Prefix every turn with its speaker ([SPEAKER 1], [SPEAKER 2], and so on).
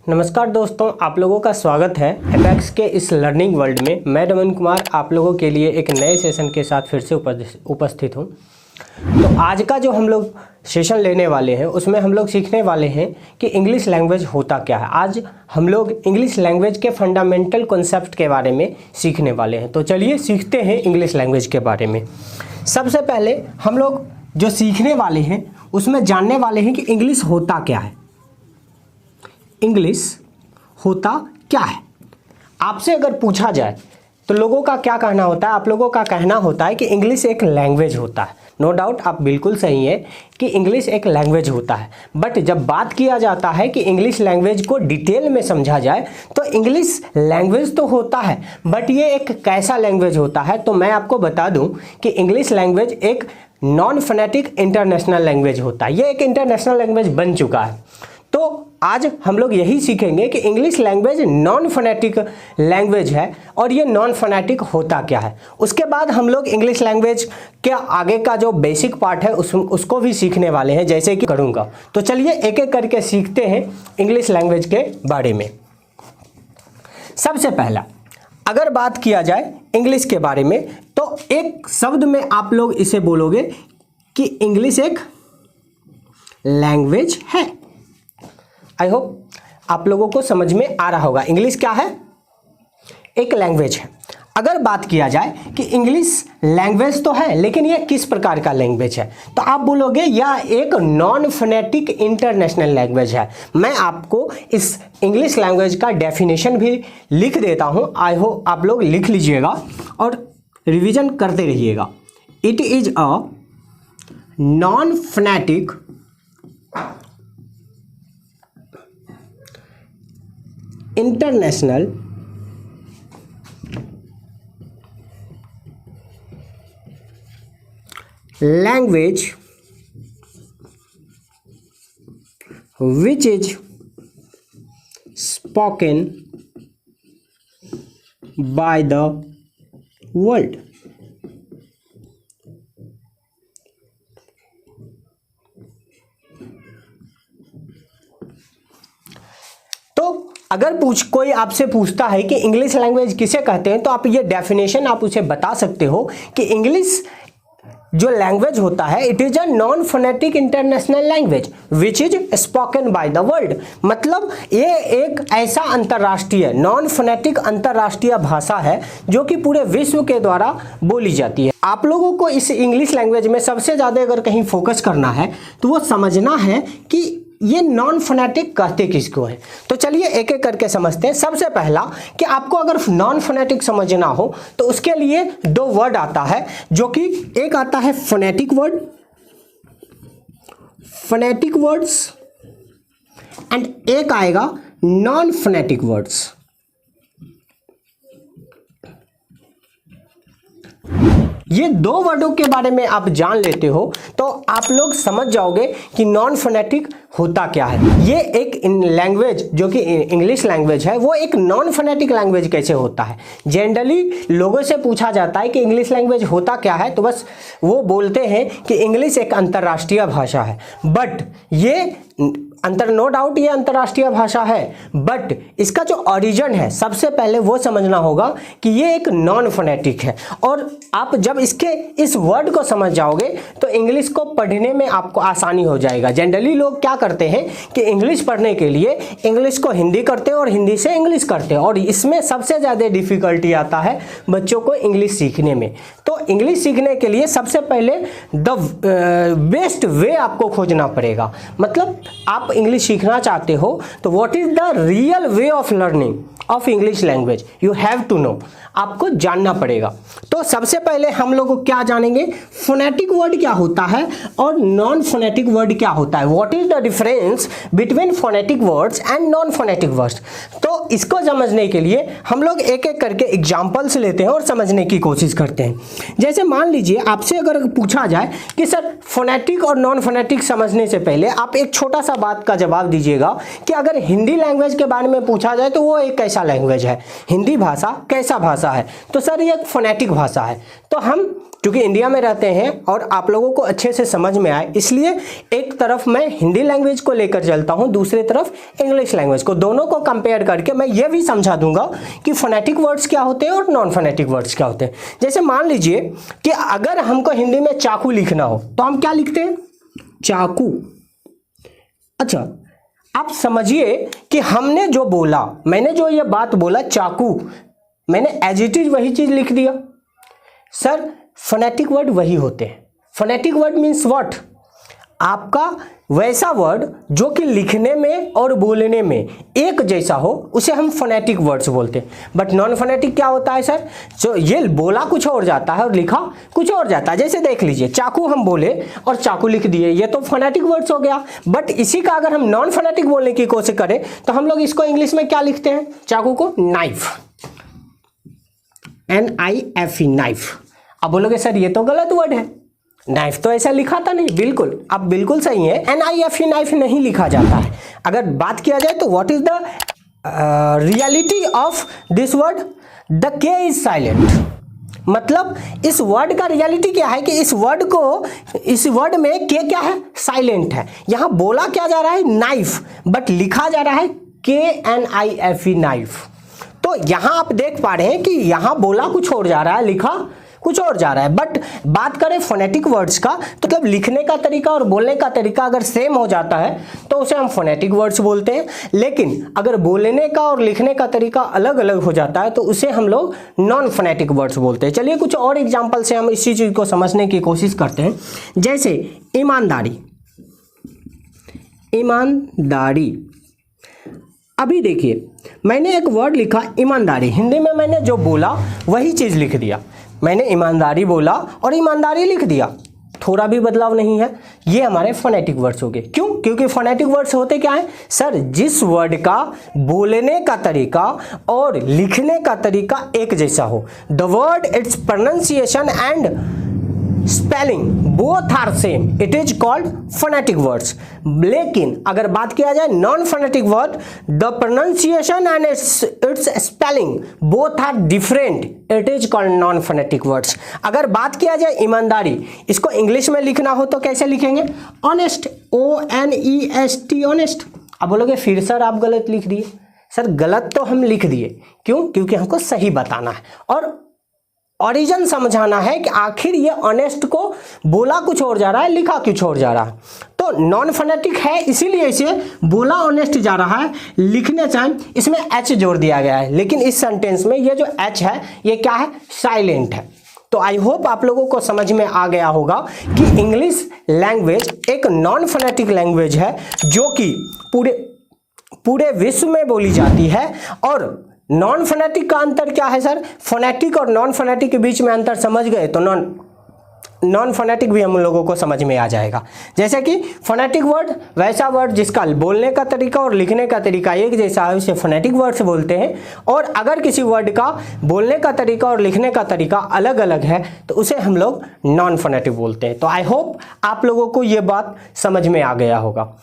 [SPEAKER 1] नमस्कार दोस्तों, आप लोगों का स्वागत है एपेक्स के इस लर्निंग वर्ल्ड में। मैं रमन कुमार आप लोगों के लिए एक नए सेशन के साथ फिर से उपस्थित हूँ। तो आज का जो हम लोग सेशन लेने वाले हैं उसमें हम लोग सीखने वाले हैं कि इंग्लिश लैंग्वेज होता क्या है। आज हम लोग इंग्लिश लैंग्वेज के फंडामेंटल कॉन्सेप्ट के बारे में सीखने वाले हैं। तो चलिए सीखते हैं इंग्लिश लैंग्वेज के बारे में। सबसे पहले हम लोग जो सीखने वाले हैं उसमें जानने वाले हैं कि इंग्लिश होता क्या है। इंग्लिश होता क्या है आपसे अगर पूछा जाए तो लोगों का क्या कहना होता है? आप लोगों का कहना होता है कि इंग्लिश एक लैंग्वेज होता है। नो डाउट आप बिल्कुल सही है कि इंग्लिश एक लैंग्वेज होता है, बट जब बात किया जाता है कि इंग्लिश लैंग्वेज को डिटेल में समझा जाए तो इंग्लिश लैंग्वेज तो होता है, बट ये एक कैसा लैंग्वेज होता है? तो मैं आपको बता दूं कि इंग्लिश लैंग्वेज एक नॉन फोनेटिक इंटरनेशनल लैंग्वेज होता है। ये एक इंटरनेशनल लैंग्वेज बन चुका है। तो आज हम लोग यही सीखेंगे कि English language non phonetic language है और ये नॉन फोनेटिक होता क्या है। उसके बाद हम लोग इंग्लिश लैंग्वेज के आगे का जो बेसिक पार्ट है उसको भी सीखने वाले हैं, जैसे कि करूँगा। तो चलिए एक एक करके सीखते हैं इंग्लिश लैंग्वेज के बारे में। सबसे पहला अगर बात किया जाए इंग्लिश के बारे में तो एक शब्द में आप लोग इसे बोलोगे कि इंग्लिश एक लैंग्वेज है। आई होप आप लोगों को समझ में आ रहा होगा। इंग्लिश क्या है? एक लैंग्वेज है। अगर बात किया जाए कि इंग्लिश लैंग्वेज तो है, लेकिन यह किस प्रकार का लैंग्वेज है, तो आप बोलोगे यह एक नॉन फोनेटिक इंटरनेशनल लैंग्वेज है। मैं आपको इस इंग्लिश लैंग्वेज का डेफिनेशन भी लिख देता हूं। आई होप आप लोग लिख लीजिएगा और रिवीजन करते रहिएगा। It is a non phonetic international language which is spoken by the world। अगर कोई आपसे पूछता है कि इंग्लिश लैंग्वेज किसे कहते हैं, तो आप ये डेफिनेशन आप उसे बता सकते हो कि इंग्लिश जो लैंग्वेज होता है it is a non phonetic international language which is spoken by the world. मतलब ये एक ऐसा अंतर्राष्ट्रीय नॉन फोनेटिक अंतर्राष्ट्रीय भाषा है जो कि पूरे विश्व के द्वारा बोली जाती है। आप लोगों को इस इंग्लिश लैंग्वेज में सबसे ज़्यादा अगर कहीं फोकस करना है तो वो समझना है कि ये नॉन फोनेटिक कहते किसको है। तो चलिए एक एक करके समझते हैं। सबसे पहला कि आपको अगर नॉन फोनेटिक समझना हो तो उसके लिए दो वर्ड आता है, जो कि एक आता है phonetic word, phonetic words, and एक आएगा नॉन फोनेटिक वर्ड्स। ये दो वर्डों के बारे में आप जान लेते हो तो आप लोग समझ जाओगे कि नॉन फोनेटिक होता क्या है। ये एक लैंग्वेज जो कि इंग्लिश लैंग्वेज है वो एक नॉन फोनेटिक लैंग्वेज कैसे होता है। जनरली लोगों से पूछा जाता है कि इंग्लिश लैंग्वेज होता क्या है, तो बस वो बोलते हैं कि इंग्लिश एक अंतर्राष्ट्रीय भाषा है। बट ये नो डाउट ये अंतर्राष्ट्रीय भाषा है, बट इसका जो ओरिजिन है सबसे पहले वो समझना होगा कि ये एक नॉन फोनेटिक है। और आप जब इस वर्ड को समझ जाओगे तो इंग्लिश को पढ़ने में आपको आसानी हो जाएगा। जनरली लोग क्या करते हैं कि इंग्लिश पढ़ने के लिए इंग्लिश को हिंदी करते हैं और हिंदी से इंग्लिश करते हैं, और इसमें सबसे ज़्यादा डिफिकल्टी आता है बच्चों को इंग्लिश सीखने में। तो इंग्लिश सीखने के लिए सबसे पहले द बेस्ट वे आपको खोजना पड़ेगा। मतलब आप इंग्लिश सीखना चाहते हो तो what is the real way of learning of English language, you have to know, आपको जानना पड़ेगा। तो सबसे पहले हम लोग क्या जानेंगे, फोनेटिक वर्ड क्या होता है और नॉन फोनेटिक वर्ड क्या होता है। What is the difference between phonetic words and non phonetic words. तो इसको समझने के लिए हम लोग एक एक करके एग्जांपल्स लेते हैं और समझने की कोशिश करते हैं। जैसे मान लीजिए आपसे अगर पूछा जाए कि सर फोनेटिक और नॉन फोनेटिक समझने से पहले आप एक छोटा सा बात का जवाब दीजिएगा कि अगर हिंदी लैंग्वेज के बारे में पूछा जाए तो वो एक कैसा लैंग्वेज है, हिंदी भाषा कैसा भाषा है। तो सर ये एक फोनेटिक भाषा है। तो हम क्योंकि इंडिया में रहते हैं और आप लोगों को अच्छे से समझ में आए, इसलिए एक तरफ मैं हिंदी लैंग्वेज को लेकर चलता हूं, दूसरी तरफ इंग्लिश लैंग्वेज को, दोनों को कंपेयर करके मैं ये भी समझा दूंगा कि फोनेटिक वर्ड्स क्या होते हैं और नॉन फोनेटिक वर्ड्स क्या होते हैं। जैसे मान लीजिए कि अगर हमको हिंदी में चाकू लिखना हो तो हम क्या लिखते हैं? चाकू। अच्छा, आप समझिए कि हमने जो बोला, मैंने जो ये बात बोला चाकू, मैंने एज इट इज वही चीज लिख दिया। सर फोनेटिक वर्ड वही होते हैं। Phonetic word means what? आपका वैसा वर्ड जो कि लिखने में और बोलने में एक जैसा हो, उसे हम फोनेटिक वर्ड्स बोलते हैं। बट नॉन फोनेटिक क्या होता है सर? जो ये बोला कुछ और जाता है और लिखा कुछ और जाता है। जैसे देख लीजिए, चाकू हम बोले और चाकू लिख दिए, ये तो फोनेटिक वर्ड्स हो गया। बट इसी का अगर हम नॉन फोनेटिक बोलने की कोशिश करें तो हम लोग इसको इंग्लिश में क्या लिखते हैं? चाकू को नाइफ, NIFE, नाइफ। अब बोलोगे सर ये तो गलत वर्ड है, नाइफ तो ऐसा लिखा था नहीं। बिल्कुल, आप बिल्कुल सही है, NIFE नाइफ नहीं लिखा जाता है। अगर बात किया जाए तो what is the reality of this word? The के इज साइलेंट। मतलब इस वर्ड का रियलिटी क्या है कि इस वर्ड में के क्या है? साइलेंट है। यहां बोला क्या जा रहा है? नाइफ, बट लिखा जा रहा है KNIFE, नाइफ। तो यहां आप देख पा रहे हैं कि यहां बोला कुछ और जा रहा है, लिखा कुछ और जा रहा है। बट बात करें फोनेटिक वर्ड्स का, तो मतलब लिखने का तरीका और बोलने का तरीका अगर सेम हो जाता है तो उसे हम फोनेटिक वर्ड्स बोलते हैं। लेकिन अगर बोलने का और लिखने का तरीका अलग अलग हो जाता है तो उसे हम लोग नॉन फोनेटिक वर्ड्स बोलते हैं। चलिए कुछ और एग्जाम्पल से हम इसी चीज को समझने की कोशिश करते हैं। जैसे ईमानदारी। ईमानदारी, अभी देखिए मैंने एक वर्ड लिखा ईमानदारी, हिंदी में मैंने जो बोला वही चीज लिख दिया। मैंने ईमानदारी बोला और ईमानदारी लिख दिया, थोड़ा भी बदलाव नहीं है। ये हमारे फोनेटिक वर्ड्स हो गए। क्यों? क्योंकि फोनेटिक वर्ड्स होते क्या है सर? जिस वर्ड का बोलने का तरीका और लिखने का तरीका एक जैसा हो। The word, its pronunciation and spelling both are same, it is called phonetic words. लेकिन अगर बात किया जाए non phonetic word, the pronunciation and its spelling both are different, it is called non phonetic words. अगर बात किया जाए ईमानदारी, इसको इंग्लिश में लिखना हो तो कैसे लिखेंगे? Honest, ONEST, honest. अब बोलोगे फिर सर आप गलत लिख दिए। सर गलत तो हम लिख दिए, क्यों? क्योंकि हमको सही बताना है और ओरिजिन समझाना है कि आखिर ये ऑनेस्ट को बोला कुछ और जा रहा है, लिखा कुछ और जा रहा है। तो नॉन फोनेटिक है, इसीलिए इसे बोला ऑनेस्ट जा रहा है, लिखने टाइम इसमें H जोड़ दिया गया है। लेकिन इस सेंटेंस में ये जो H है ये क्या है? साइलेंट है। तो आई होप आप लोगों को समझ में आ गया होगा कि इंग्लिश लैंग्वेज एक नॉन फोनेटिक लैंग्वेज है जो कि पूरे विश्व में बोली जाती है। और नॉन फोनेटिक का अंतर क्या है सर? फोनेटिक और नॉन फोनेटिक के बीच में अंतर समझ गए तो नॉन फोनेटिक भी हम लोगों को समझ में आ जाएगा। जैसे कि फोनेटिक वर्ड वैसा वर्ड जिसका बोलने का तरीका और लिखने का तरीका एक जैसा है, उसे फोनेटिक वर्ड्स बोलते हैं। और अगर किसी वर्ड का बोलने का तरीका और लिखने का तरीका अलग अलग है तो उसे हम लोग नॉन फोनेटिक बोलते हैं। तो आई होप आप लोगों को ये बात समझ में आ गया होगा।